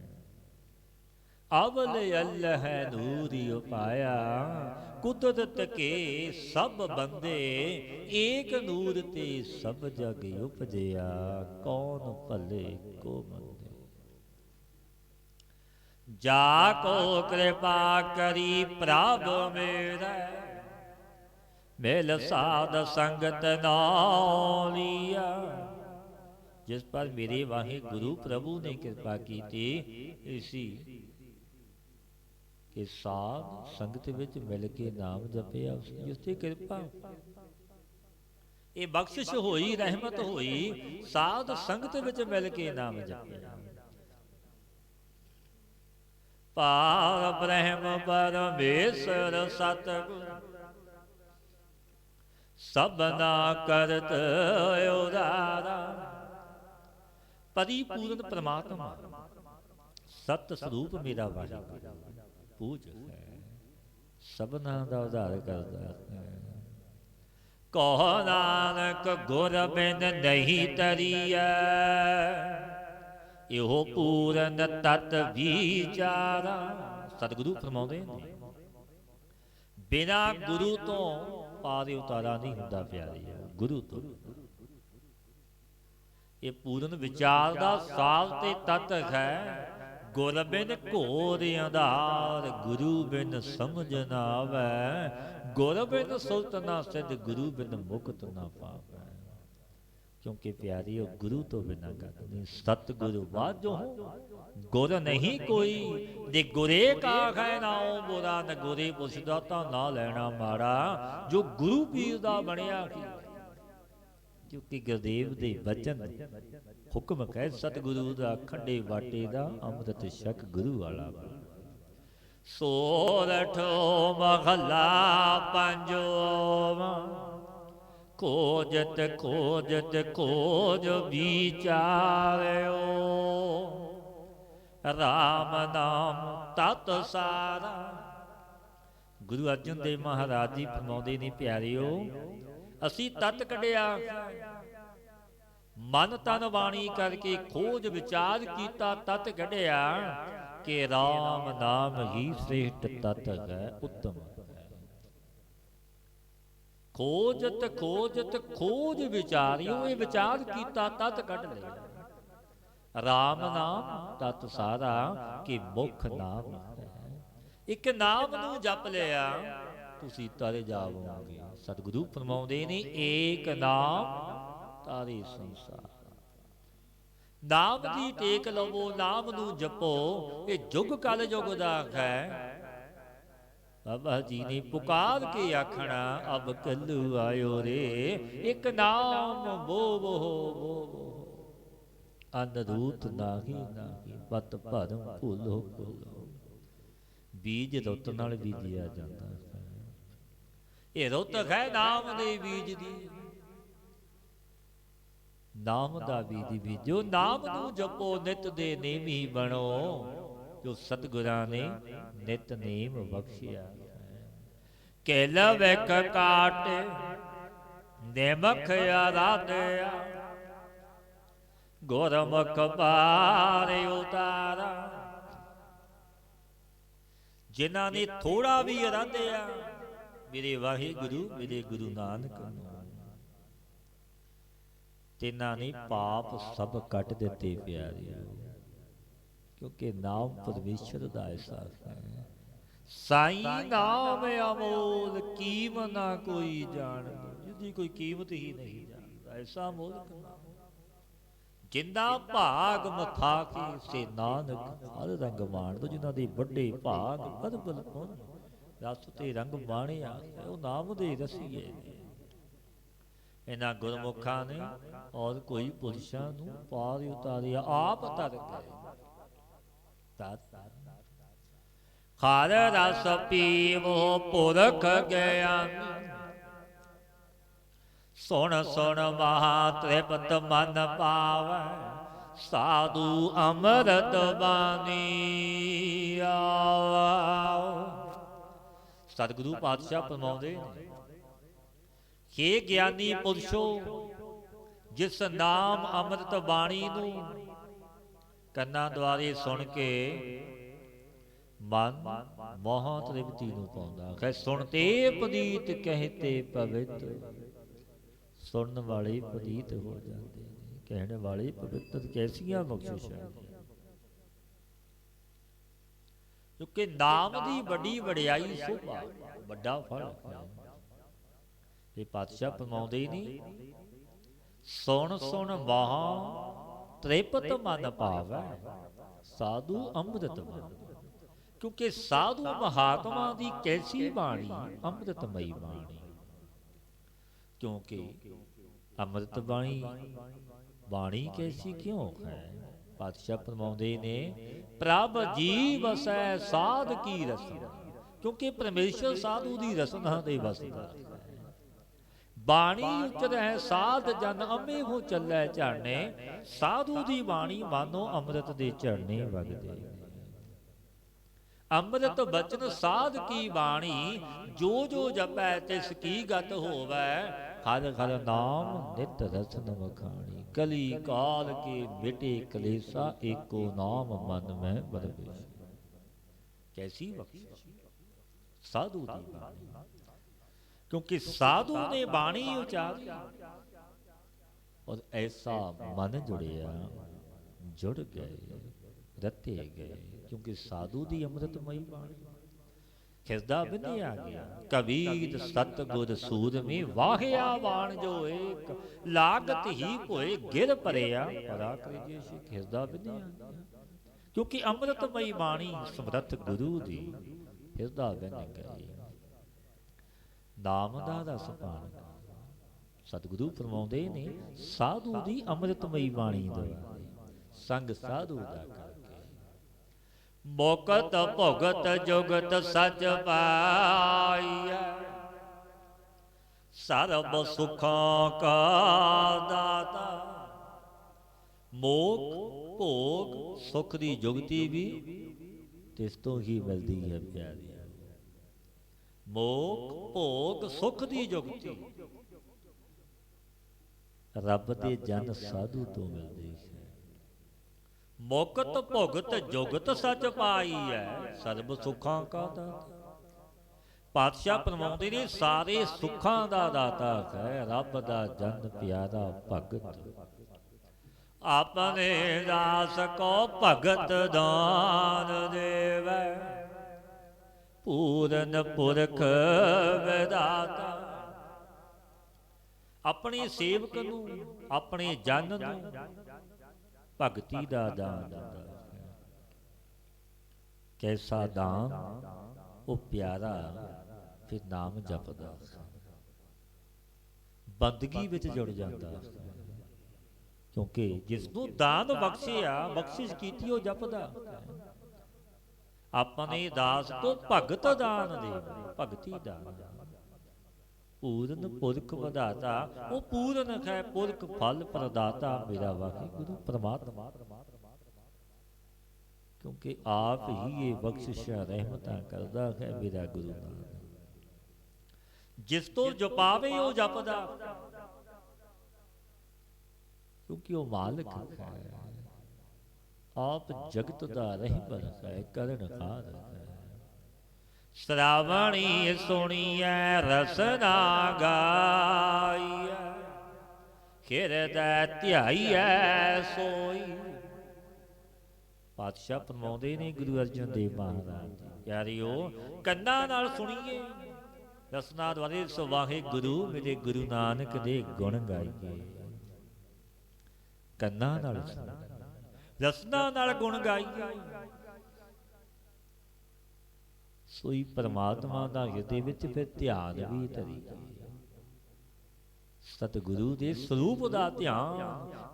Speaker 1: ਅਵਲ ਅੱਲ੍ਹ ਨੂਰੀ ਉਪਾਇਆ, ਕੁਦਰਤ ਕੇ ਸਭ ਬੰਦੇ, ਏਕ ਨੂਰ ਤੇ ਸਭ ਜਗ ਉਪਜਿਆ, ਕੌਣ ਭਲੇ ਕੋ ਮੰਦੇ। ਜਾ ਕੋ ਕਿਰਪਾ ਕਰੀ ਪ੍ਰਭ ਮੇਰਾ, ਮਿਲ ਸਾਧ ਸੰਗਤ ਨਾਉ ਲੀਆ। ਜਿਸ ਪਰ ਮੇਰੇ ਵਾਹਿਗੁਰੂ ਪ੍ਰਭੂ ਨੇ ਕਿਰਪਾ ਕੀਤੀ, ਇਸੀ ਕਿ ਸਾਧ ਸੰਗਤ ਵਿੱਚ ਮਿਲ ਕੇ ਨਾਮ ਜਪਿਆ, ਉਸ ਤੇ ਕਿਰਪਾ। ਇਹ ਬਖਸ਼ਿਸ਼ ਹੋਈ, ਰਹਿਮਤ ਹੋਈ, ਸਾਧ ਸੰਗਤ ਵਿੱਚ ਮਿਲ ਕੇ ਨਾਮ ਜਪਿਆ। ਪਾਰ ਬ੍ਰਹਮ ਪਰਮੇਸ਼ਰ ਸਤਿਗੁਰ, ਸਭਨਾ ਕਰਤ ਉਦਾਰਾ। परिपूर्ण परमात्मा सत स्वरूप मेरा वाहिगुरू पूज है, सबना दा उधार करदा है। कहो नानक गुर बिन नहीं तरिया, इहो पूरन तत विचारा। सतगुरु फरमाਉਂਦੇ ਨੇ बिना गुरु तो पार उतारा नहीं हुंदा प्यारिया, गुरु तो ये पूर्ण विचार दा साल ते तत है। गुर बिन घोर अंधार, गुरु बिन समझ ना आवे। गुर बिन सुरत ना सिद्ध, गुरु बिन मुक्त ना पावे। क्योंकि प्यारी वो गुरु तो बिना गत नहीं। सतगुरु बाजो गुर नहीं कोई, जे गुरे का है नाओ बुरा, न गुरे पुछदा तां ना लेना माड़ा। जो गुरु पीर दा बनिया की, क्योंकि गुरदेव दे वचन हुक्म कह सतगुरु दा खंडे वाटे दा अमृत छक गुरु वाला। सोरठो महला पंजोवा, खोजत खोजत खोज विचार्यो। राम नाम तत सारा। गुरु अर्जन देव महाराज जी फरमाਉਂਦੇ ਨੇ प्यारिओ, ਅਸੀਂ ਤਤ ਕੱਢਿਆ, ਮਨ ਤਨ ਬਾਣੀ ਕਰਕੇ ਖੋਜ ਵਿਚਾਰ ਕੀਤਾ, ਤਤ ਕੱਢਿਆ ਕਿ ਰਾਮ ਨਾਮ ਹੀ ਸ੍ਰੇਸ਼ਟ ਤਤ ਹੈ, ਉੱਤਮ। खोजत खोजत खोज विचारियो, ये विचार कीता तत कढ लिया। राम नाम तत सारा कि मुख नाम है। एक नाम नूं जप लिया तुसी तर जावोगे। सतगुरु फरमाਉਂਦੇ ने एक नाम तारे संसार। नाम दी टेक लवो, नाम नूं जपो। ये जुग कल जुग दा है। बाबा जी ने पुकार के आखना, अब कल्लू आयो रे। एक नाम बो बो बो बो, अनरूत नाही नाही, पत भरम भूलो भूलो। बीज रुत नाल बीजिया जाता है। ये रुत है नाम दे बीज दी। नाम दा बीज बीजो, नाम नूं जपो, नित दे नेमी बनो। जो सतगुरां ने नितनेम बख्शिया। केलव एक काट निमख आराधया, गुरमुख बार उतारा। जिन्हां ने थोड़ा भी आराधया मेरे वाहिगुरु मेरे गुरु नानक, तिन्हां ने पाप सब कट दिते प्यारे। क्योंकि नाम परमेश्वर का एहसास है। साई नाम अमोल, कीम ना कोई जान, जिसकी कोई कीमत ही नहीं जानता। ऐसा मोल जिंदा भाग मथा के से नानक हर रंग माण दो। जिन्हां दे वड्डे भाग बल बल पुन रस ते रंग माणिया, वो नाम दे रसीए। इन्हां गुरमुखां ने और कोई पुरुषां नूं पार उतारिया, आप तर गए। हर रस पीवो पुरख ज्ञान, सुन सुन महा तृप्त मन पावै। साधु अमृत बानी आओ। सतगुरु पातशाह फरमाਉਂਦੇ ਨੇ, हे ज्ञानी पुरुषो, जिस नाम अमृत बाणी नूं ਕੰਨਾਂ ਦੁਆਰੇ ਸੁਣ ਕੇ ਮਨ ਮੋਹ ਤ੍ਰਿਪਤੀ ਨੂੰ ਪਾਉਂਦਾ ਹੈ। ਸੁਣਤੇ ਪਨੀਤ ਕਹਤੇ ਪਵਿੱਤ, ਸੁਣਨ ਵਾਲੇ ਪਨੀਤ ਹੋ ਜਾਂਦੇ ਨੇ, ਕਹਿਣ ਵਾਲੇ ਪਵਿੱਤਰ। ਕੈਸੀਆਂ ਬਖਸ਼ਿਸ਼ਾਂ। ਕਿਉਂਕਿ ਨਾਮ ਦੀ ਵੱਡੀ ਵਡਿਆਈ ਸੋਭਾ, ਵੱਡਾ ਫਲ ਹੈ। ਇਹ ਪਾਤਸ਼ਾਹ ਫਰਮਾਉਂਦੇ ਨੇ, ਸੁਣ ਸੁਣ ਮਹਾ तृप्त मन पावै, साधु अमृत मन। क्योंकि साधु महात्मा की कैसी बाणी, अमृतमयी बाणी। क्योंकि अमृत बाणी बाणी कैसी क्यों है। पातशाह फरमाਉਂਦੇ ने, प्रभ जी वसै साध की रसना। क्योंकि परमेश्वर साधु की रसना दे वसदा। बाणी उचर है साध जन अमे हो चलै झाने, साधु दी बाणी मानो अमृत दे झरने वगदे। ਅੰਮ੍ਰਿਤ ਬਚਨ ਸਾਧ ਕੀ ਬਾਣੀ, ਜੋ ਜੋ ਜਪੈ ਤਿਸ ਕੀ ਗਤ ਹੋਵੈ। ਹਰ ਹਰ ਨਾਮ ਨਿਤ ਰਸਨ ਵਖਾਣੀ, ਕਲੀ ਕਾਲ ਕੇ ਮਿਟੇ ਕਲੇਸਾ, ਏਕੋ ਨਾਮ ਮਨ ਮੈਂ ਬਰਬੇ। कैसी बख्शिश साधु दी बाणी, क्योंकि साधु ने बाणी उचारी और ऐसा मन जुड़िया, जुड़ गए रते गए, क्योंकि साधु दी अमृतमयी बाणी। खिसदा बिन्ने आ गया कबीर सतगुर सूर में, वाहिया बाण जो एक लागत ही कोई गिर परेया, परा करिए से खिसदा बिन्ने आ गया। क्योंकि अमृतमयी बाणी समर्थ गुरु दी, हिरदा बिन गई नाम दा रस पान। सतगुरु फरमाउंदे ने साधु दी अमृतमयी बाणी दवा, संग साधु दा करके। मोकत भुगत जुगत सच पाइया, सर्ब सुखां का दाता। मोक भोग सुख दी जुगती भी तिस तो ही मिलती है प्यारी। मोक भोग सुख दी जुगती रब दे जन साधु तो मिलती है। मुकत भुगत जुगत सच पाई है, सर्ब सुखां का दाता। पातशाह फरमाउंदे ने सारे सुखां दा दाता है, रब दा जन प्यारा भगत। अपने दास को भगत दान देवै, पूरन पुरख विधाता। अपने सेवक नूं अपने जन नूं भगती दा दान दिंदा है। कैसा दान वो प्यारा, फिर नाम जपदा, बंदगी विच जुड़ जाता। क्योंकि जिसनों दान बख्शिया, बख्शिश कीती वो जपदा। अपने दास को भगत दान दे, भगती दान। पूरन पुरख विधाता, वो पूरन है पुरख फल प्रदाता मेरा वाहिगुरु परमात्मा। क्योंकि आप ही ये बख्शिशा रहमतां करदा है मेरा गुरु नानक। जिस तो जपावे वो जपदा, क्योंकि वो मालिक है। आप जगत दा रहबर है, करन खार है। श्रावणी सुनिए रसना गाइए, हिरदै ध्याइए सोई। पातशाह फरमाउंदे ने गुरु अर्जन देव महाराज जी, प्यारिओ कन्नां नाल सुणीए रसना द्वारे सुवाहे गुरु मेरे गुरु नानक दे गुण गाइए। कन्ना नाल रसना नाल गुण गाइए, सोई परमात्मा दा हिरदे विच फिर ध्यान भी धरीए। सतगुरु दे स्वरूप दा ध्यान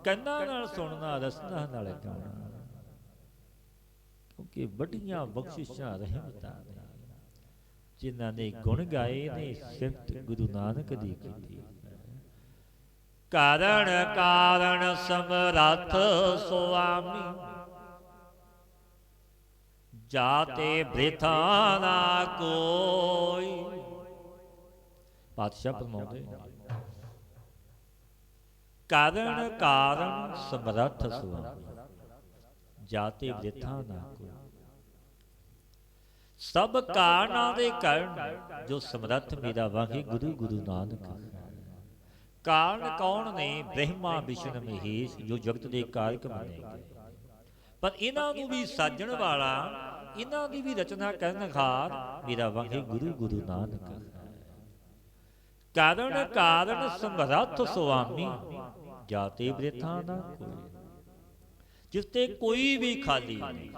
Speaker 1: कन्ना नाल सुनना, रसना नाल गाना। क्योंकि बड़ियां बख्शिशां रहमतां ने जिन्हां ने गुण गाए ने, सिफत गुरु नानक दी कीती। कारण कारण समरथ स्वामी, जाते वृथा ना कोई। पातशाह फरमाउंदे कारण कारण समरथ स्वामी, जाते वृथा ना कोई। सब कारणा दे कारण जो समरथ मेरा वाहिगुरु गुरु नानक है। कारण कौन ने? ब्रह्मा विष्णु महेश जो जगत के कारक मने गए, पर इन्हां नूं भी साजण वाला, इन्हां दी भी रचना करनहार मेरा वाहिगुरु गुरु नानक है। कारण कारण समरथ स्वामी, जाते वृथा ना कोई। जिसते कोई भी खाली नहीं,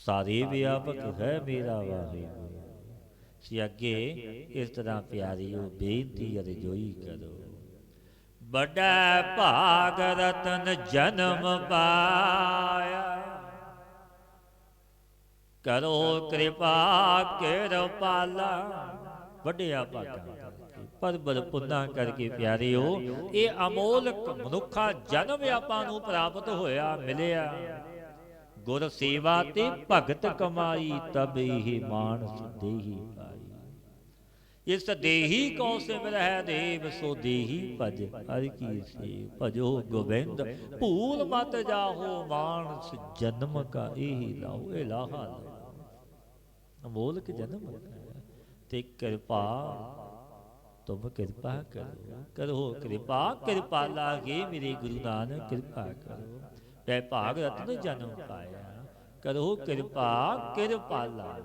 Speaker 1: सारे व्यापक है मेरा वाहिगुरु। अगे इस तरह प्यारिओ बेनती अरजोई करो। बड़ा भाग रतन जन्म पाया, करो कृपा कृपाला। वड्डिया भागा ਪਰ ਬਲਪੁੰਨਾ ਕਰਕੇ ਪਿਆਰਿਓ ਇਹ ਅਮੋਲਕ ਮਨੁੱਖਾ ਜਨਮ ਆਪਾਂ ਨੂੰ ਪ੍ਰਾਪਤ ਹੋਇਆ ਮਿਲਿਆ। ਗੁਰ ਸੇਵਾ ਤੇ ਭਗਤ ਕਮਾਈ ਤਬ ਇਹ ਮਾਨਸ ਦੇਹੀ ਪਾਈ। ਇਸ ਦੇਹੀ ਕੋ ਸਿਮਰਹਿ ਦੇਵ ਸੋ ਦੇਹੀ ਭਜ ਹਰਿ ਕੀ ਸੇਵ। ਭਜੋ ਗੋਬਿੰਦ ਭੂਲ ਮਤ ਜਾਹੋ ਮਾਨਸ ਜਨਮ ਕਾ ਇਹੀ ਲਾਓ। ਇਹ ਲਾਹਾ ਅਮੋਲਕ ਜਨਮ ਤੇ ਕਿਰਪਾ ਤੁਮ ਕਿਰਪਾ ਕਰੋ। ਕਰੋ ਕਿਰਪਾ ਕਿਰਪਾ ਲਾਗੇ ਮੇਰੇ ਗੁਰੂ ਨਾਨਕ ਕਿਰਪਾ ਕਰੋ। ਤੈ ਭਾਗ ਰਤਨ ਜਨਮ ਪਾਇਆ। ਕਰੋ ਕਿਰਪਾ ਕਿਰਪਾਲਾ।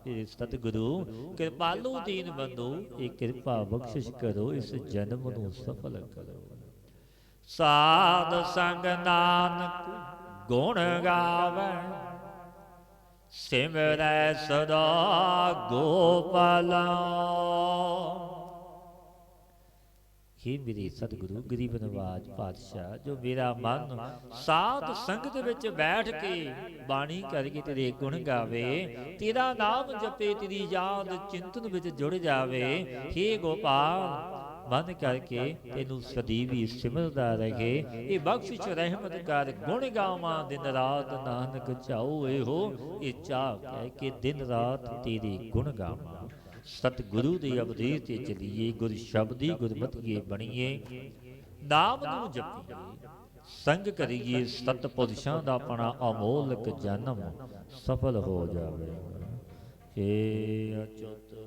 Speaker 1: ਇਹ ਸਤਿਗੁਰੂ ਕਿਰਪਾਲੂ ਦੀਨ ਬੰਦੋ ਇਹ ਕਿਰਪਾ ਬਖਸ਼ਿਸ਼ ਕਰੋ। ਇਸ ਜਨਮ ਨੂੰ ਸਫਲ ਕਰੋ। ਸਾਧ ਸੰਗ ਨਾਨਕ ਗੁਣ ਗਾਵੇ ਸਿਮਰੈ ਸਦਾ ਗੋਪਾਲਾ। हे मेरे सतगुरु गरीब नवाज पातशाह जो मेरा मन साध संगत विच बैठ के बाणी करके तेरे गुण गावे तेरा नाम जपे तेरी याद चिंतन विच जुड़ जावे। हे गोपाल मन करके तेनू सदीवी सिमरदा रहे। ये बख्शिश रहमत कर गुण गावां दिन रात नानक चाओ। एहो ये चाह कह के दिन रात तेरे गुण गावां। सतगुरु दे उपदेश ते चलीए गुर शब्दी गुरमतिए बणीए नाम नूं जपीए संग करिए सतपुरुषां दा अपना अमोलक जन्म सफल हो जावे। हे अच्युत